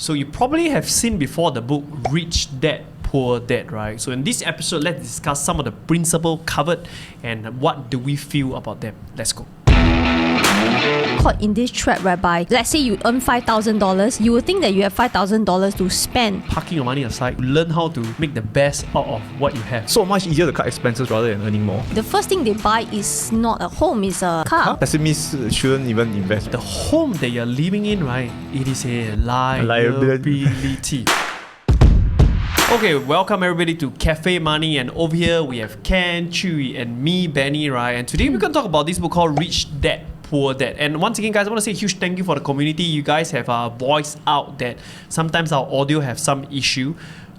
So you probably have seen before the book Rich Dad Poor Dad, right? So in this episode, let's discuss some of the principles covered and what do we feel about them. Let's go. Caught in this trap whereby, let's say you earn $5,000, you will think that you have $5,000 to spend. Parking your money aside, learn how to make the best out of what you have. So much easier to cut expenses rather than earning more. The first thing they buy is not a home, it's a car. Pessimists shouldn't even invest. The home that you're living in, right? It is a liability. Okay, welcome everybody to Café Money, and over here we have Ken, Qiuyu, and me, Benny, right? And today we're going to talk about this book called Rich Dad Poor Dad. And once again, guys, I want to say a huge thank you for the community. You guys have voiced out that sometimes our audio have some issue.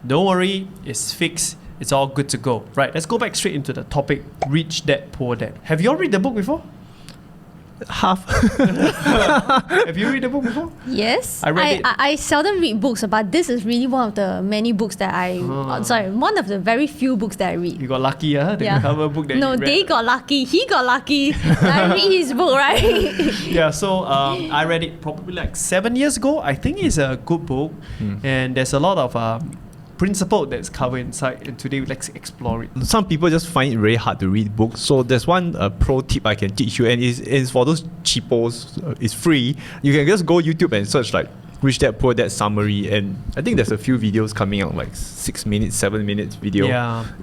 Don't worry, it's fixed. It's all good to go. Right, let's go back straight into the topic, Rich Dad Poor Dad. Have you all read the book before? Half. Have you read the book before? Yes. I read it. I seldom read books, but this is really one of the many books that one of the very few books that I read. You got lucky, that you have a book that you read. They got lucky. He got lucky. I read his book, right? Yeah, so I read it probably like 7 years ago. I think it's a good book, and there's a lot of principle that's covered inside, and today let's explore it. Some people just find it very hard to read books, so there's one pro tip I can teach you, and it's for those cheapos. It's free. You can just go YouTube and search like Rich Dad Poor Dad summary, and I think there's a few videos coming out, like 6 minutes, 7 minutes video.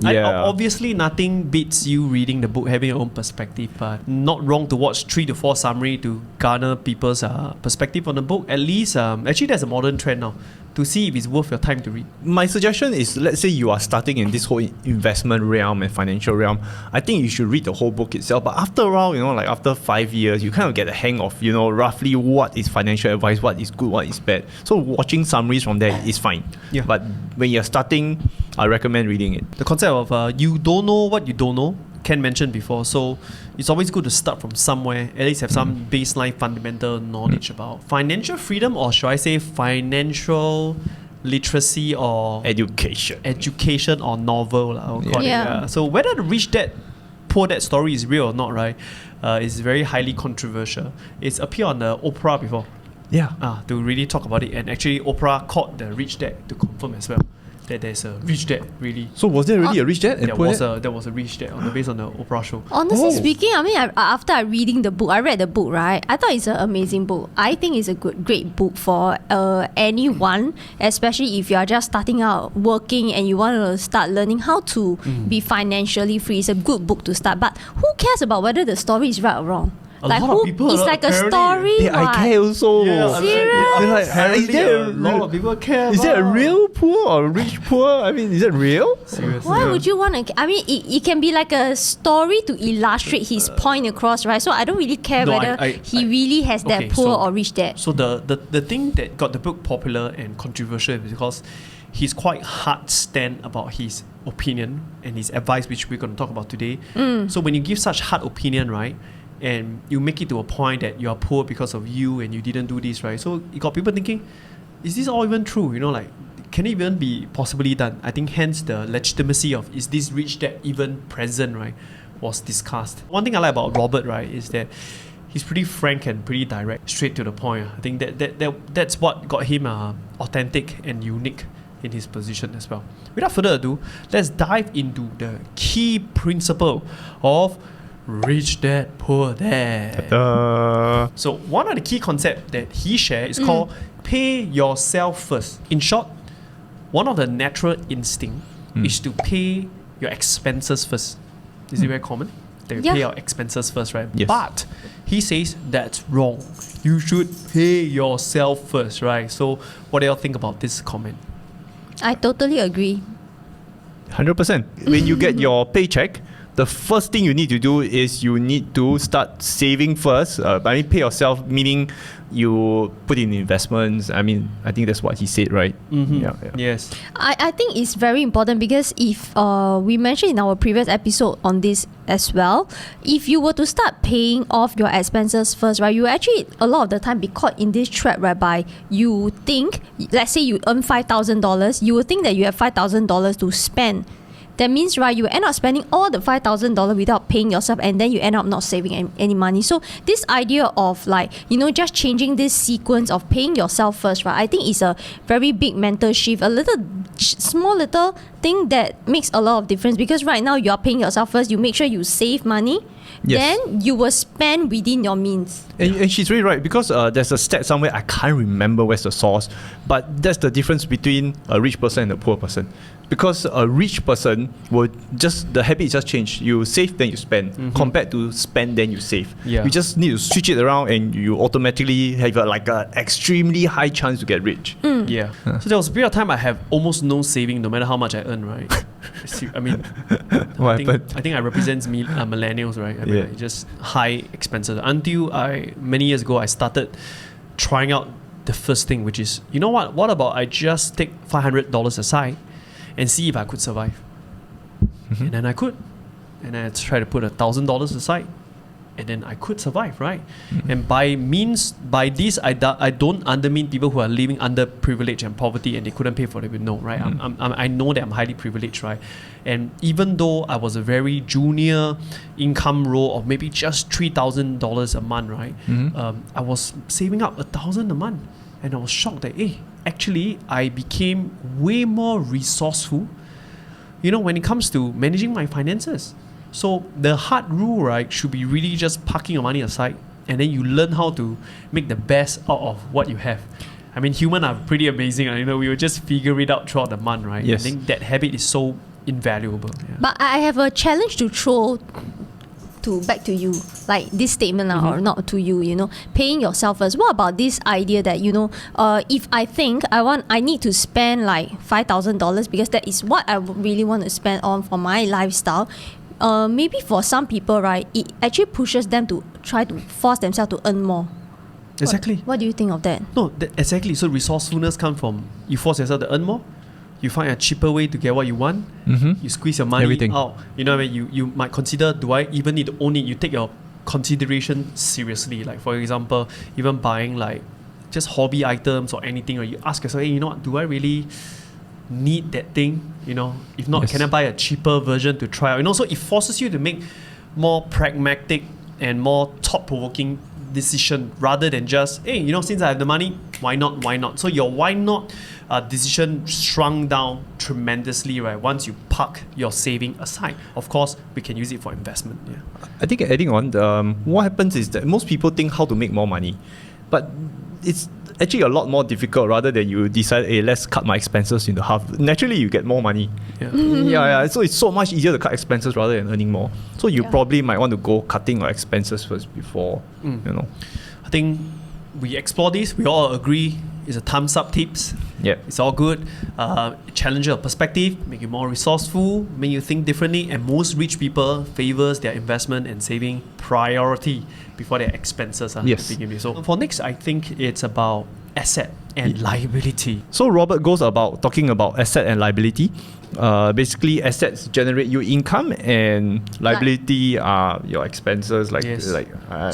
Obviously nothing beats you reading the book, having your own perspective, but not wrong to watch 3 to 4 summary to garner people's perspective on the book. At least actually there's a modern trend now to see if it's worth your time to read. My suggestion is, let's say you are starting in this whole investment realm and financial realm, I think you should read the whole book itself. But after a while, like after 5 years, you kind of get a hang of, roughly what is financial advice, what is good, what is bad. So watching summaries from there is fine. Yeah. But when you're starting, I recommend reading it. The concept of you don't know what you don't know, Ken mentioned before, so it's always good to start from somewhere, at least have some baseline fundamental knowledge about financial freedom, or should I say financial literacy or education or novel, I would call it. Yeah. So whether the Rich Dad Poor Dad story is real or not, right, is very highly controversial. It's appeared on the Oprah before. Yeah. To really talk about it, and actually Oprah called the Rich Dad to confirm as well that there's a Rich Dad, really. So was there really a Rich Dad? There was a Rich Dad based on the Oprah show. Honestly speaking, I mean, after I read the book, right, I thought it's an amazing book. I think it's a great book for anyone, especially if you are just starting out working and you want to start learning how to be financially free. It's a good book to start. But who cares about whether the story is right or wrong? A lot of people, it's like a story. Yeah, I care also. Yeah, serious? A lot of people care. Is it a real poor or rich poor? I mean, is it real? Seriously. Why would you want to? I mean, it can be like a story to illustrate his point across, right? So I don't really care whether he really has that poor or rich dad. So the thing that got the book popular and controversial is because he's quite hard stand about his opinion and his advice, which we're going to talk about today. So when you give such hard opinion, right, and you make it to a point that you are poor because of you and you didn't do this, right? So it got people thinking, is this all even true? Like, can it even be possibly done? I think hence the legitimacy of is this Rich Dad even present, right, was discussed. One thing I like about Robert, right, is that he's pretty frank and pretty direct, straight to the point. I think that's what got him authentic and unique in his position as well. Without further ado, let's dive into the key principle of Rich Dad Poor Dad. So one of the key concepts that he shared is called pay yourself first. In short, one of the natural instinct is to pay your expenses first. Is it very common? That we pay our expenses first, right? Yes. But he says that's wrong. You should pay yourself first, right? So what do y'all think about this comment? I totally agree. 100%. When you get your paycheck, the first thing you need to do is you need to start saving first. Pay yourself, meaning you put in investments. I think that's what he said, right? Yeah. Yes. I think it's very important because if we mentioned in our previous episode on this as well, if you were to start paying off your expenses first, right, you actually a lot of the time be caught in this trap whereby you think, let's say you earn $5,000, you will think that you have $5,000 to spend. that means, right, you end up spending all the $5,000 without paying yourself, and then you end up not saving any money. So this idea of like, just changing this sequence of paying yourself first, right, I think is a very big mental shift, a small little thing that makes a lot of difference, because right now you are paying yourself first, you make sure you save money. Yes. Then you will spend within your means. And she's really right, because there's a stat somewhere, I can't remember where's the source, but that's the difference between a rich person and a poor person. Because a rich person the habit just change. You save, then you spend, compared to spend, then you save. Yeah. You just need to switch it around, and you automatically have an extremely high chance to get rich. Yeah. So there was a period of time I have almost no saving, no matter how much I earn, right? I mean, What happened? I think I represents millennials, right? I mean, like, just high expenses. Until many years ago, I started trying out the first thing, which is, you know what? What about I just take $500 aside and see if I could survive? And then I could. And I tried to put $1,000 aside, and then I could survive, right? And by this, I don't undermine people who are living under privilege and poverty and they couldn't pay for it. No, right? I know that I'm highly privileged, right? And even though I was a very junior income role of maybe just $3,000 a month, right? I was saving up $1,000 a month, and I was shocked that, actually, I became way more resourceful, when it comes to managing my finances. So the hard rule, right, should be really just parking your money aside, and then you learn how to make the best out of what you have. I mean, humans are pretty amazing. We will just figure it out throughout the month, right? Yes. I think that habit is so invaluable. Yeah. But I have a challenge to throw back to you, like this statement or not to you, paying yourself first. What about this idea that, if I think I need to spend like $5,000 because that is what I really want to spend on for my lifestyle, maybe for some people, right, it actually pushes them to try to force themselves to earn more. Exactly. What do you think of that? No, exactly. So resourcefulness comes from you force yourself to earn more. You find a cheaper way to get what you want. You squeeze your money out. You might consider, do I even need to own it? You take your consideration seriously. Like, for example, even buying like just hobby items or anything, or you ask yourself, hey, what, do I really need that thing? If not, can I buy a cheaper version to try out? So it forces you to make more pragmatic and more thought-provoking decision rather than just, hey, since I have the money, why not? So your why not decision shrunk down tremendously, right? Once you park your saving aside. Of course, we can use it for investment. Yeah. I think adding on, what happens is that most people think how to make more money, but it's actually a lot more difficult rather than you decide, hey, let's cut my expenses into half. Naturally, you get more money. Yeah. So it's so much easier to cut expenses rather than earning more. So you probably might want to go cutting your expenses first before, I think we explore this. We all agree it's a thumbs up tips. Yeah. It's all good. Challenge your perspective, make you more resourceful, make you think differently, and most rich people favors their investment and saving priority before their expenses. Yes. To begin with. So for next, I think it's about asset and liability. So Robert goes about talking about asset and liability. Basically, assets generate you income, and liability are your expenses.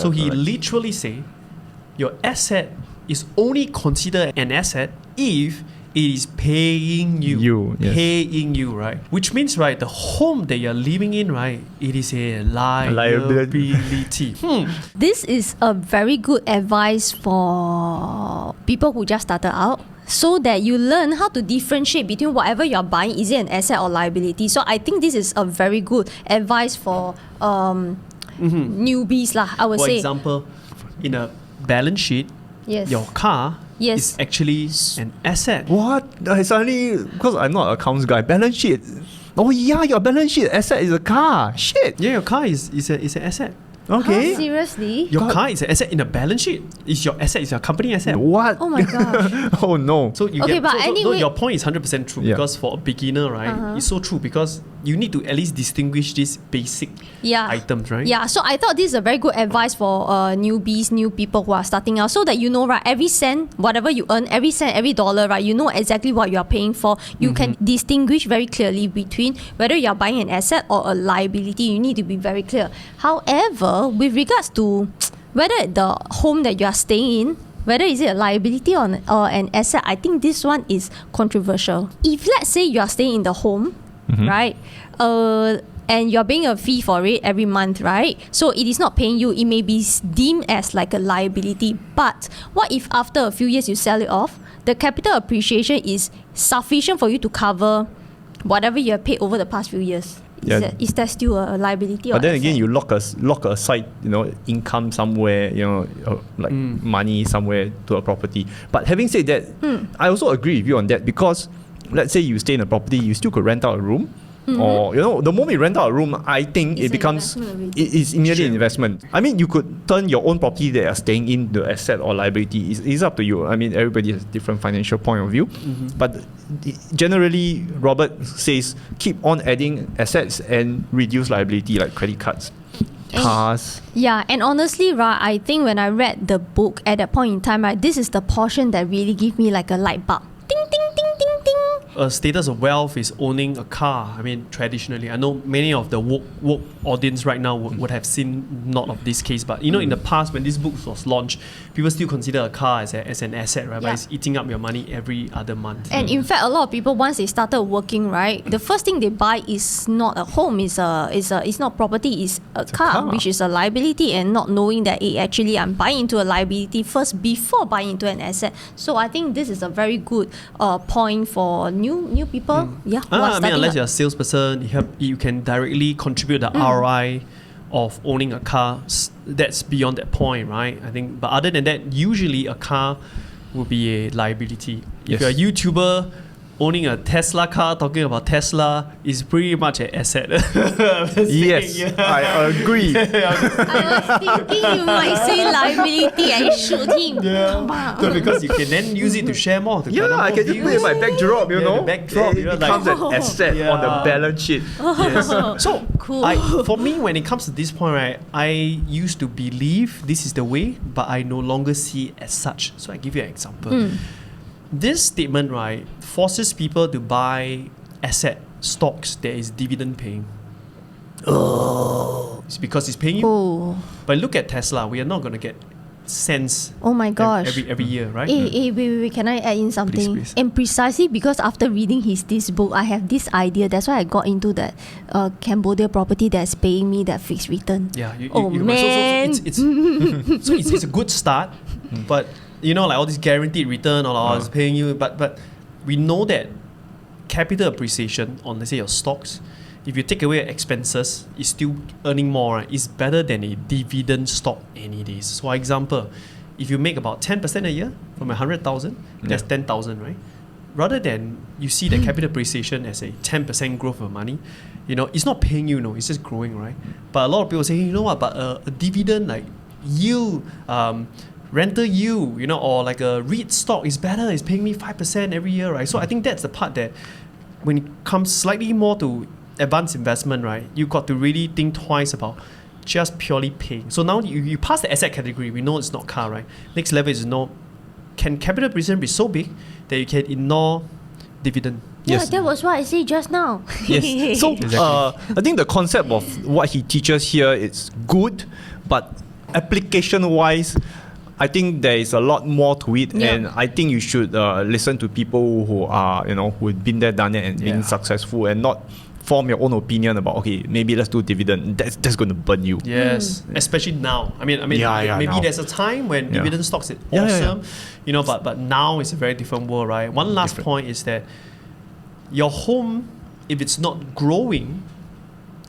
So he literally say, your asset is only considered an asset if it is paying you. Paying you, right? Which means, right, the home that you're living in, right, it is a liability. This is a very good advice for people who just started out, so that you learn how to differentiate between whatever you're buying, is it an asset or liability. So I think this is a very good advice for newbies lah, I would say. For example, in a balance sheet, your car is actually an asset. What? I suddenly, because I'm not an accounts guy, balance sheet. Oh yeah, your balance sheet asset is a car. Shit. Yeah, your car is an asset. Okay. Huh, seriously? Your car is an asset in a balance sheet. It's your asset. It's your company asset. What? Oh my gosh. Oh no. So you anyway, your point is 100% true, because for a beginner, right, it's so true, because you need to at least distinguish these basic items, right? Yeah, so I thought this is a very good advice for newbies, new people who are starting out, so that right, every cent, whatever you earn, every cent, every dollar, right, you know exactly what you are paying for. You can distinguish very clearly between whether you are buying an asset or a liability. You need to be very clear. However, with regards to whether the home that you are staying in, whether is it a liability or an asset, I think this one is controversial. If let's say you are staying in the home, right? And you're paying a fee for it every month, right? So it is not paying you. It may be deemed as like a liability. But what if after a few years you sell it off? The capital appreciation is sufficient for you to cover whatever you have paid over the past few years. Is that still a liability? But then again, you lock aside, income somewhere, money somewhere to a property. But having said that, I also agree with you on that, because let's say you stay in a property, you still could rent out a room. Or the moment you rent out a room, I think it becomes it's immediately an investment. I mean, you could turn your own property that are staying in the asset or liability. It's up to you. I mean, everybody has a different financial point of view. But generally, Robert says keep on adding assets and reduce liability, like credit cards, cars. Yeah, and honestly, right, I think when I read the book at that point in time, right, this is the portion that really gave me like a light bulb. Ding, ding, ding, ding, ding. A status of wealth is owning a car. I mean, traditionally, I know many of the woke audience right now would have seen not of this case, but in the past when this book was launched, people still consider a car as an asset, right? But it's eating up your money every other month. And in fact, a lot of people, once they started working, right, the first thing they buy is not a home, it's not property, it's a car, which is a liability, and not knowing that actually I'm buying into a liability first before buying into an asset. So I think this is a very good point for new people. I mean, unless you're a salesperson, you can directly contribute the ROI of owning a car. That's beyond that point, right? I think. But other than that, usually a car will be a liability. If you're a YouTuber owning a Tesla car, talking about Tesla, is pretty much an asset. I agree. I was thinking you might say liability and shoot him. So because you can then use it to share more. I can just put it in my backdrop, the backdrop. It becomes an asset on the balance sheet. So, cool. For me, when it comes to this point, right, I used to believe this is the way, but I no longer see it as such. So I give you an example. This statement, right, forces people to buy asset stocks that is dividend paying. It's because it's paying you. But look at Tesla. We are not going to get cents. Oh my gosh. Every year, right? Wait, can I add in something? Please. And precisely because after reading this book, I have this idea. That's why I got into that Cambodia property that's paying me that fixed return. Yeah. Man. So it's a good start, but like all this guaranteed return or it's paying you, but we know that capital appreciation on, let's say, your stocks, if you take away expenses, it's still earning more, right? It's better than a dividend stock any days. So, for example, if you make about 10% a year from 100,000, that's 10,000, right? Rather than you see the capital appreciation as a 10% growth of money, it's not paying you, it's just growing, right? But a lot of people say, but a dividend like yield, rental yield, or like a REIT stock is better. It's paying me 5% every year, right? So I think that's the part that when it comes slightly more to advanced investment, right, you got to really think twice about just purely paying. So now you pass the asset category. We know it's not car, right? Next level is can capital appreciation be so big that you can ignore dividend? Yeah, that was what I said just now. Yes. So I think the concept of what he teaches here is good, but application-wise, I think there is a lot more to it, and I think you should listen to people who are, who've been there, done it, and been successful, and not form your own opinion about, okay, maybe let's do dividend. That's going to burn you. Yes, especially now. I mean, maybe now. there's a time when dividend stocks is awesome, but now it's a very different world, right? One last point is that your home, if it's not growing,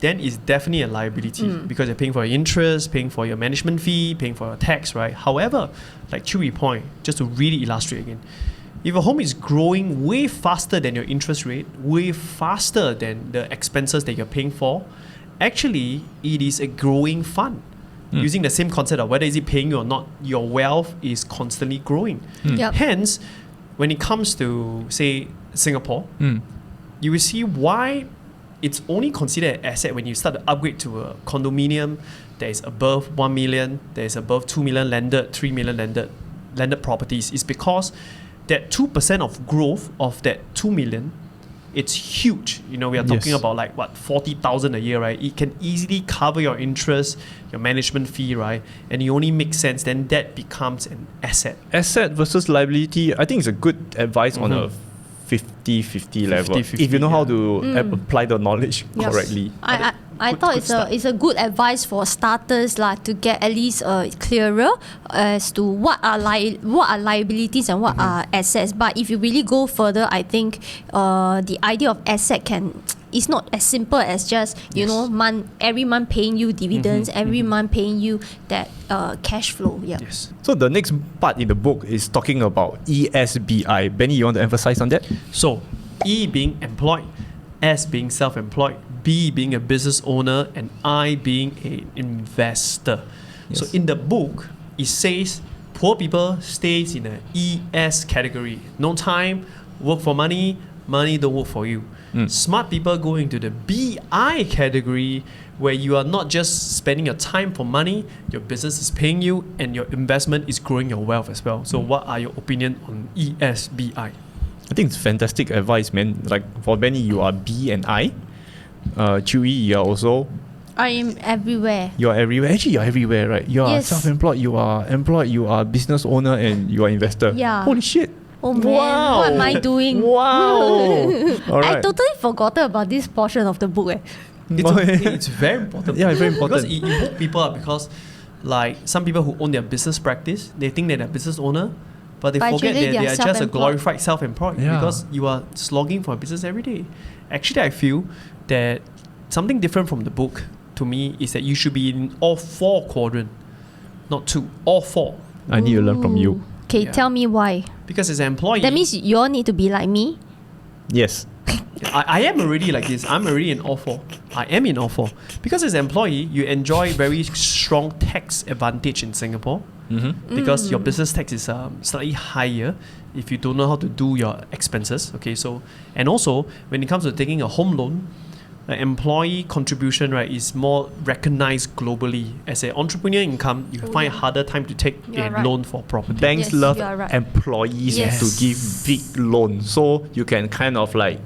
then it's definitely a liability because you're paying for your interest, paying for your management fee, paying for your tax, right? However, like Qiuyu point, just to really illustrate again, if a home is growing way faster than your interest rate, way faster than the expenses that you're paying for, actually, it is a growing fund. Using the same concept of whether is it paying you or not, your wealth is constantly growing. Hence, when it comes to, say, Singapore, you will see why it's only considered an asset when you start to upgrade to a condominium that is above 1 million, that is above 2 million landed, 3 million landed properties. It's because that 2% of growth of that 2 million, it's huge. We are talking about 40,000 a year, right? It can easily cover your interest, your management fee, right? And it only makes sense, then that becomes an asset. Asset versus liability, I think it's a good advice on a 50-50 level. 50-50, if you know how yeah. to apply the knowledge Yes. correctly. I Good- thought good it's start. a good advice for starters to get at least clearer as to what are liabilities and what are assets. But if you really go further, I think the idea of asset it's not as simple as just Yes. every month paying you dividends, every month paying you that cash flow. Yeah. Yes. So the next part in the book is talking about ESBI. Benny, you want to emphasize on that? So, E being employed, S being self-employed, B being a business owner, and I being an investor. Yes. So in the book, it says poor people stays in the ES category. No time, work for money, money don't work for you. Smart people go into the BI category, where you are not just spending your time for money, your business is paying you, and your investment is growing your wealth as well. So what are your opinion on ESBI? I think it's fantastic advice, man. Like for Benny, you are B and I. Qiuyu, you are also. I am everywhere. You are everywhere. Actually, you are everywhere, right? You are Yes. self-employed, you are employed, you are business owner, and you are investor. Yeah. Holy shit. Oh man, Wow. what am I doing? Wow. All right. I totally forgotten about this portion of the book. It's very important. Yeah, very important. Because it woke people up because, like, some people who own their business practice, they think that they're a business owner, but they But forget actually that they they are are just a self-employed. glorified self-employed Yeah. because you are slogging for a business every day. Actually, I feel that something different from the book to me is that you should be in all four quadrant, not two, all four. I need to learn from you. Okay, Yeah. tell me why. Because as an employee, That means you all need to be like me. Yes. I am already like this. I'm already in all four. I am in all four. Because as an employee, you enjoy very strong tax advantage in Singapore because your business tax is slightly higher if you don't know how to do your expenses. Okay, so and also when it comes to taking a home loan, employee contribution is more recognized globally. As an entrepreneur income, you find a harder time to take You're a right. loan for property. Banks Yes, love you are right. employees Yes. to give big loans, so you can kind of like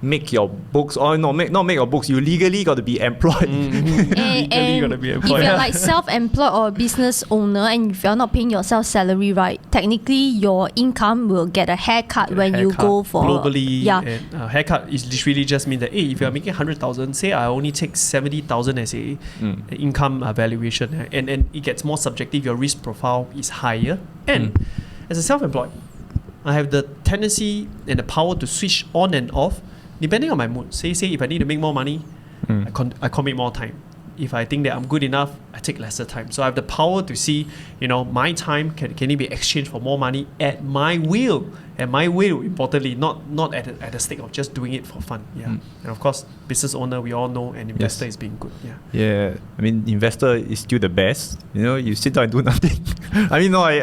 make your books, or not make your books. You legally got to be employed. Legally gotta be if employed. you're like self-employed or business owner and if you're not paying yourself salary, right, technically your income will get a haircut when you Haircut go for globally. Yeah. And haircut is literally just mean that if you are making 100,000, say I only take 70,000 as a income valuation, and it gets more subjective. Your risk profile is higher, and as a self-employed, I have the tendency and the power to switch on and off depending on my mood. Say if I need to make more money, I commit more time. If I think that I'm good enough, I take lesser time. So I have the power to see, my time can it be exchanged for more money at my will. At my will, importantly, not at the stake of just doing it for fun. Yeah. And of course, business owner, we all know, and investor is being good. Yeah. Yeah, I mean, investor is still the best. You sit down and do nothing. I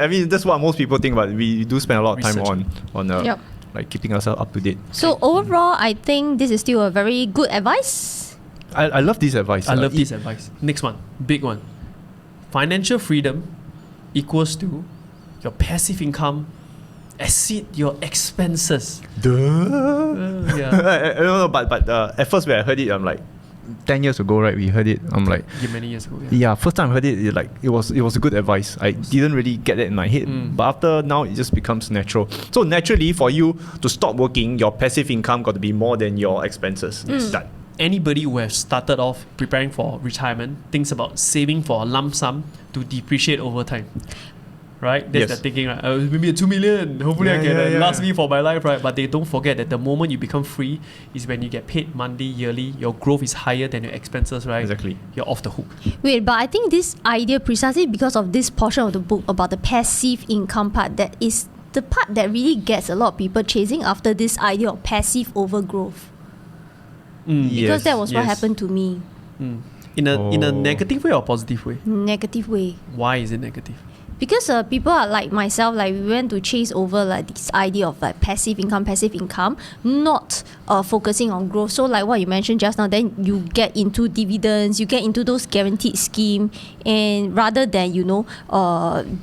mean, that's what most people think about. We do spend a lot of time Researching. on Yep. like keeping ourselves up to date. So overall, I think this is still a very good advice. I love this advice. I love this advice. Next one, big one. Financial freedom equals to your passive income exceed your expenses. Duh. Yeah. I don't know, but at first when I heard it, I'm like, 10 years ago, right? We heard it. I'm like, Many years ago. yeah, first time I heard it, it was a good advice. I didn't really get that in my head, but after now it just becomes natural. So naturally, for you to stop working, your passive income got to be more than your expenses. That. Anybody who has started off preparing for retirement thinks about saving for a lump sum to depreciate over time. Right? That's Yes. the thinking, right? Maybe a 2 million. Hopefully I can last me for my life, right? But they don't forget that the moment you become free is when you get paid monthly, yearly, your growth is higher than your expenses, right? Exactly. You're off the hook. Wait, but I think this idea, precisely because of this portion of the book about the passive income part, that is the part that really gets a lot of people chasing after this idea of passive overgrowth. Because that was what happened to me. In a Oh. negative way or positive way? Negative way. Why is it negative? Because people are like myself, like we went to chase over like this idea of like passive income, not focusing on growth. So like what you mentioned just now, then you get into dividends, you get into those guaranteed scheme, and rather than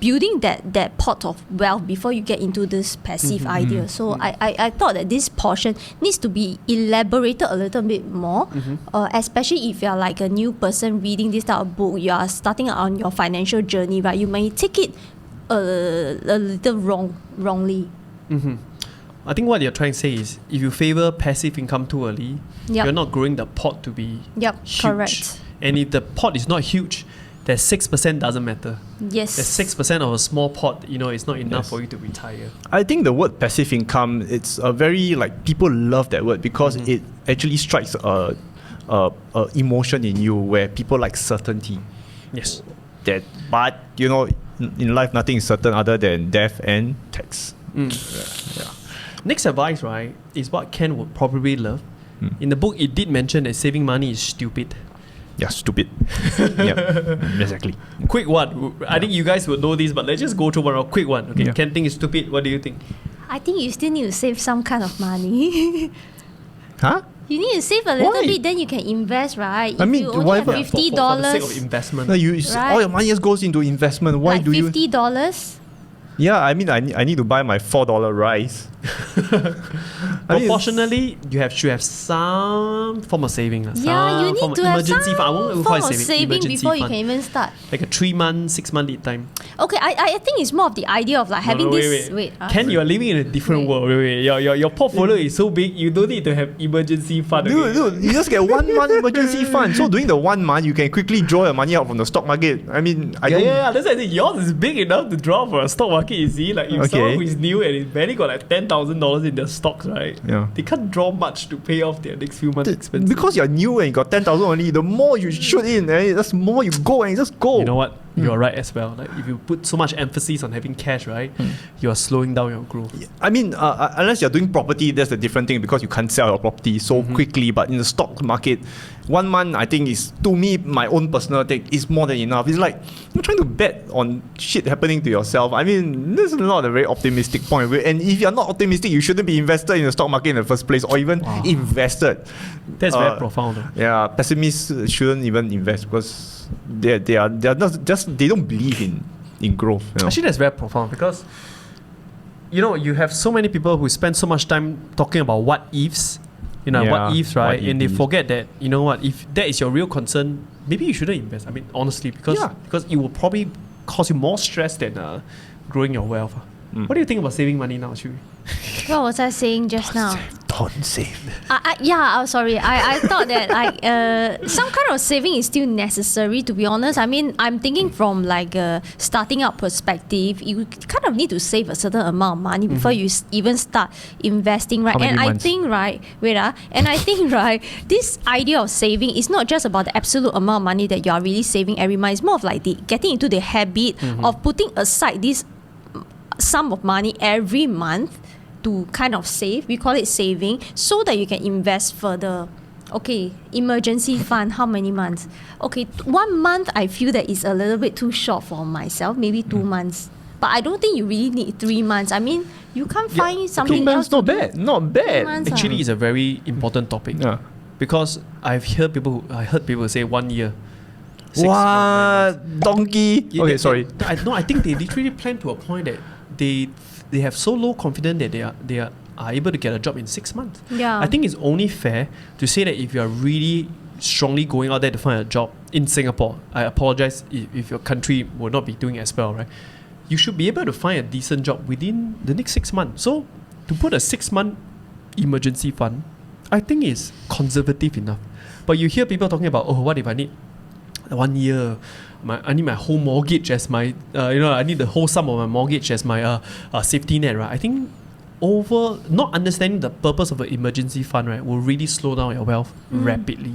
building that pot of wealth before you get into this passive idea. So I thought that this portion needs to be elaborated a little bit more, especially if you're like a new person reading this type of book, you are starting out on your financial journey, right? You may take it a little wrongly. I think what you're trying to say is if you favor passive income too early, Yep. you're not growing the pot to be Yep, huge. correct. And if the pot is not huge, that 6% doesn't matter. Yes. That 6% of a small pot, it's not enough Yes. for you to retire. I think the word passive income, it's a very people love that word because Mm-hmm. it actually strikes a emotion in you where people like certainty. Yes. But in life nothing is certain other than death and tax. Yeah. Next advice, right, is what Ken would probably love. In the book, it did mention that saving money is stupid. Yeah, stupid. Yeah, exactly. Quick one. I think you guys would know this, but let's just go through one. Quick one. Okay, Yeah. Ken think it's stupid. What do you think? I think you still need to save some kind of money. Huh? You need to save a little Why? bit, then you can invest, right? If I mean, you only whatever- have For the sake of $50, investment. No, Right. all your money just goes into investment. Why like do you? $50. Yeah, I mean, I need to buy my $4 rice. I mean, Proportionally, you should have some form of saving. Yeah, you form need of to have emergency some fund. I won't call form it of saving emergency before you fund. can even start. Like a 3-month, 6-month lead time. Okay, I think it's more of the idea of like having No, this. wait. Ken, you are living in a different world. Wait. Your portfolio is so big, you don't need to have emergency fund. Okay? Dude, you just get 1 month emergency fund. So during the 1 month, you can quickly draw your money out from the stock market. I mean, I don't. Yeah. That's why I think yours is big enough to draw for a stock market. You see, like if Okay. someone who is new and is barely got like $10,000 in their stocks, right? Yeah. They can't draw much to pay off their next few months' expenses. Because you're new and you got 10,000 only, the more you shoot in, the more you go and just go. You know what? You are right as well. Like if you put so much emphasis on having cash, right, you are slowing down your growth. I mean, unless you're doing property, that's a different thing because you can't sell your property so quickly. But in the stock market, 1 month, I think is, to me, my own personal take, is more than enough. It's like you're trying to bet on shit happening to yourself. I mean, this is not a very optimistic point of view. And if you're not optimistic, you shouldn't be invested in the stock market in the first place or even invested. That's very profound. Though. Yeah, pessimists shouldn't even invest because they are not just, they don't believe in growth. Actually, that's very profound because you have so many people who spend so much time talking about what ifs, Yeah, what ifs, right? what And they ifs. forget that if that is your real concern, maybe you shouldn't invest. I mean, honestly, because it will probably cause you more stress than growing your wealth. What do you think about saving money now, Qiuyu? What was I saying just now? Don't save. Sorry. I thought that some kind of saving is still necessary. To be honest, I mean, I'm thinking from like a starting out perspective. You kind of need to save a certain amount of money before you even start investing, right? How many And months? I think, right, this idea of saving is not just about the absolute amount of money that you are really saving every month. It's more of like getting into the habit of putting aside this sum of money every month to kind of save. We call it saving, so that you can invest further. Okay, emergency fund, how many months? Okay, 1 month I feel that is a little bit too short for myself, maybe 2 months. But I don't think you really need 3 months. I mean, you can't find something 2 else. months, not bad. Not 2 bad. months, Actually, it's a very important topic. Yeah. Because I heard people say 1 year. 6 months, 9 months. What? Donkey? Yeah, Okay, sorry. I think they literally plan to a point that they have so low confidence that they are able to get a job in 6 months. Yeah. I think it's only fair to say that if you are really strongly going out there to find a job in Singapore, I apologize if your country will not be doing as well, right? You should be able to find a decent job within the next 6 months. So to put a 6-month emergency fund, I think is conservative enough. But you hear people talking about, what if I need 1 year? I need my whole mortgage as my, I need the whole sum of my mortgage as my safety net, right? I think not understanding the purpose of an emergency fund, right, will really slow down your wealth rapidly.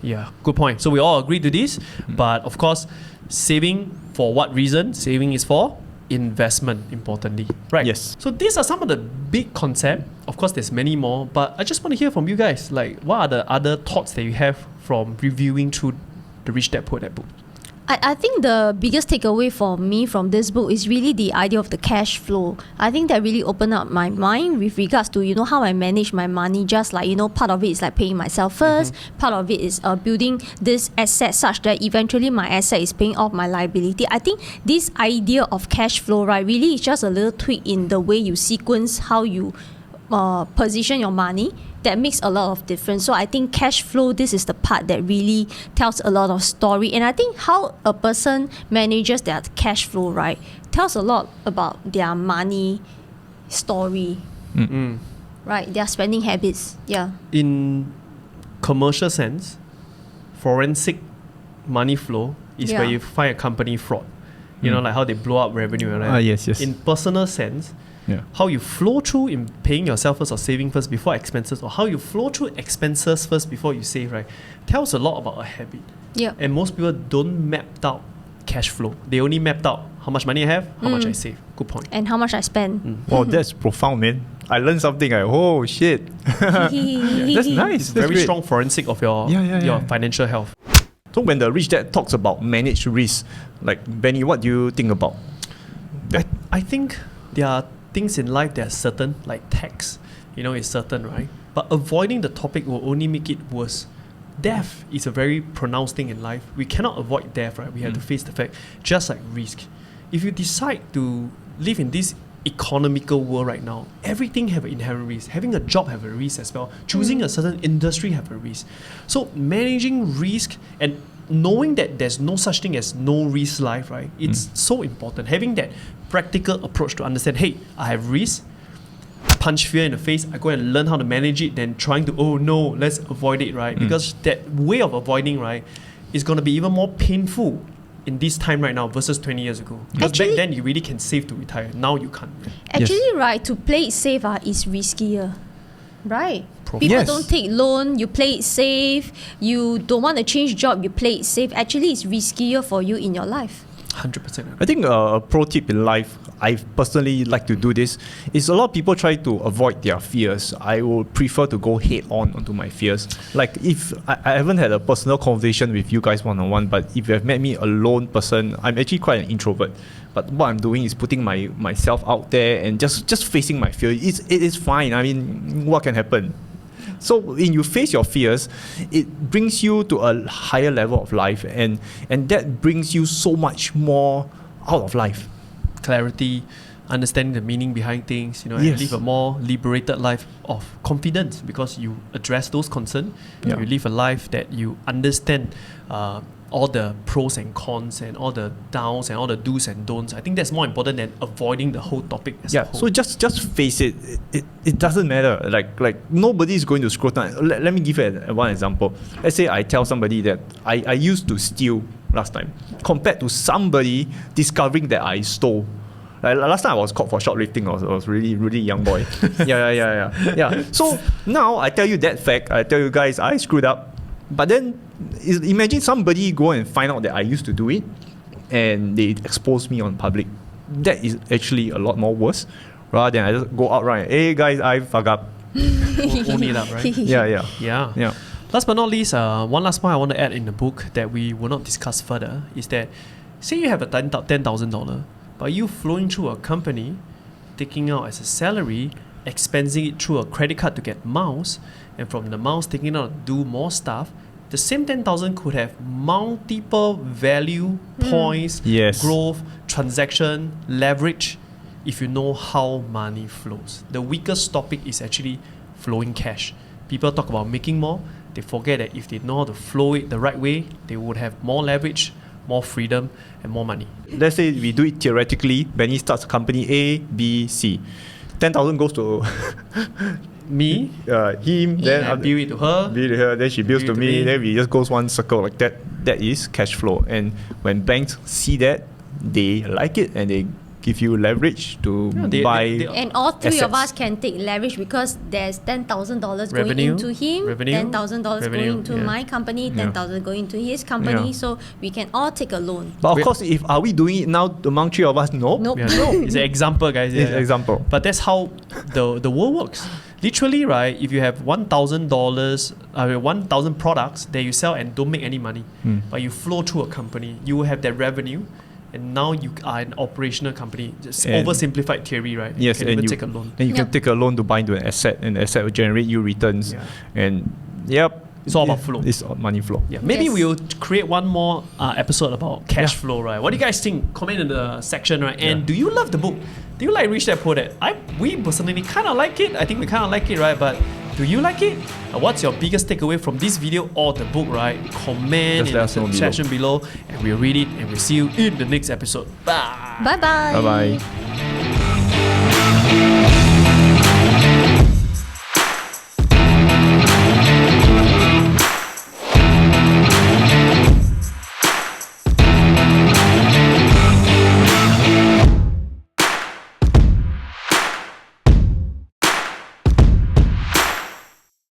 Yeah, good point. So we all agree to this, but of course, saving for what reason? Saving is for investment, importantly, right? Yes. So these are some of the big concepts. Of course, there's many more, but I just want to hear from you guys. Like, what are the other thoughts that you have from reviewing through the Rich Dad Poor Dad book? I think the biggest takeaway for me from this book is really the idea of the cash flow. I think that really opened up my mind with regards to, how I manage my money. Just like, part of it is like paying myself first. Part of it is building this asset such that eventually my asset is paying off my liability. I think this idea of cash flow, right, really is just a little tweak in the way you sequence how you position your money that makes a lot of difference. So I think cash flow, this is the part that really tells a lot of story. And I think how a person manages their cash flow, right, tells a lot about their money story. right? Their spending habits. Yeah. In commercial sense, forensic money flow is where you find a company fraud. You know, like how they blow up revenue. Right? Yes. In personal sense, how you flow through in paying yourself first or saving first before expenses, or how you flow through expenses first before you save, right, tells a lot about a habit. Yeah. And most people don't map out cash flow. They only mapped out how much money I have, how much I save. Good point. And how much I spend. Oh, that's profound, man. I learned something. Oh, shit. That's nice. That's Very great. strong forensic of your financial health. So when the Rich Dad talks about managed risk, like Benny, what do you think about that? I think there are things in life that are certain, like tax, is certain, right? But avoiding the topic will only make it worse. Death is a very pronounced thing in life. We cannot avoid death, right? We have to face the fact, just like risk. If you decide to live in this economical world right now, everything have an inherent risk. Having a job have a risk as well. Choosing a certain industry have a risk. So managing risk and knowing that there's no such thing as no risk life, right? It's so important. Having that practical approach to understand, hey, I have risk, I punch fear in the face, I go and learn how to manage it, then trying to, oh no, let's avoid it, right? Because that way of avoiding, right, is going to be even more painful in this time right now versus 20 years ago. Because back then you really can save to retire. Now you can't. Actually, right, to play it safe is riskier. Right. People don't take loan, you play it safe. You don't want to change job, you play it safe. Actually, it's riskier for you in your life. 100%. I think a pro tip in life, I personally like to do this, is a lot of people try to avoid their fears. I would prefer to go head on onto my fears. Like if I haven't had a personal conversation with you guys one-on-one, but if you have met me a lone person, I'm actually quite an introvert. But what I'm doing is putting myself out there and just facing my fear. It is fine. I mean, what can happen? So when you face your fears, it brings you to a higher level of life, and that brings you so much more out of life. Clarity, understanding the meaning behind things, and live a more liberated life of confidence because you address those concerns. You live a life that you understand all the pros and cons and all the downs and all the do's and don'ts. I think that's more important than avoiding the whole topic as a whole. So just face it. It doesn't matter. Like nobody is going to scroll down. Let me give you one example. Let's say I tell somebody that I used to steal last time, compared to somebody discovering that I stole. Like last time I was caught for shoplifting. I was really, really young boy. Yeah. So now I tell you that fact. I tell you guys I screwed up. But then imagine somebody go and find out that I used to do it, and they expose me on public. That is actually a lot more worse, rather than I just go out right. Hey guys, I fuck up. Own it up, right? Yeah. Last but not least, one last point I want to add in the book that we will not discuss further is that, say you have a $10,000, but you flowing through a company, taking out as a salary, expensing it through a credit card to get miles, and from the miles taking out to do more stuff, the same 10,000 could have multiple value, points, growth, transaction, leverage, if you know how money flows. The weakest topic is actually flowing cash. People talk about making more. They forget that if they know how to flow it the right way, they would have more leverage, more freedom, and more money. Let's say we do it theoretically. Benny starts company A, B, C. 10,000 goes to me, him, then I bill it to her, then she bills to me, then we just goes one circle like that. That is cash flow. And when banks see that, they like it and they give you leverage to buy. And all three assets. of us can take leverage because there's $10,000 going into him, $10,000 going into my company, $10,000 going into his company. So we can all take a loan. But of course, are we doing it now among three of us? No. Nope. It's an example, guys. It's an example. But that's how the world works. Literally, right, if you have $1,000, 1,000 products that you sell and don't make any money, but you flow through a company, you will have that revenue, and now you are an operational company. Just oversimplified theory, right? Yes, you can even take a loan. And you can take a loan to buy into an asset, and the asset will generate you returns. And it's all about flow. It's money flow. Yeah, maybe we'll create one more episode about cash flow, right? What do you guys think? Comment in the section, right? And do you love the book? Do you like Rich Dad Poor Dad? We personally kind of like it. I think we kind of like it, right? But do you like it? What's your biggest takeaway from this video or the book, right? Comment in the section below, and we'll read it, and we'll see you in the next episode. Bye. Bye-bye. Bye-bye.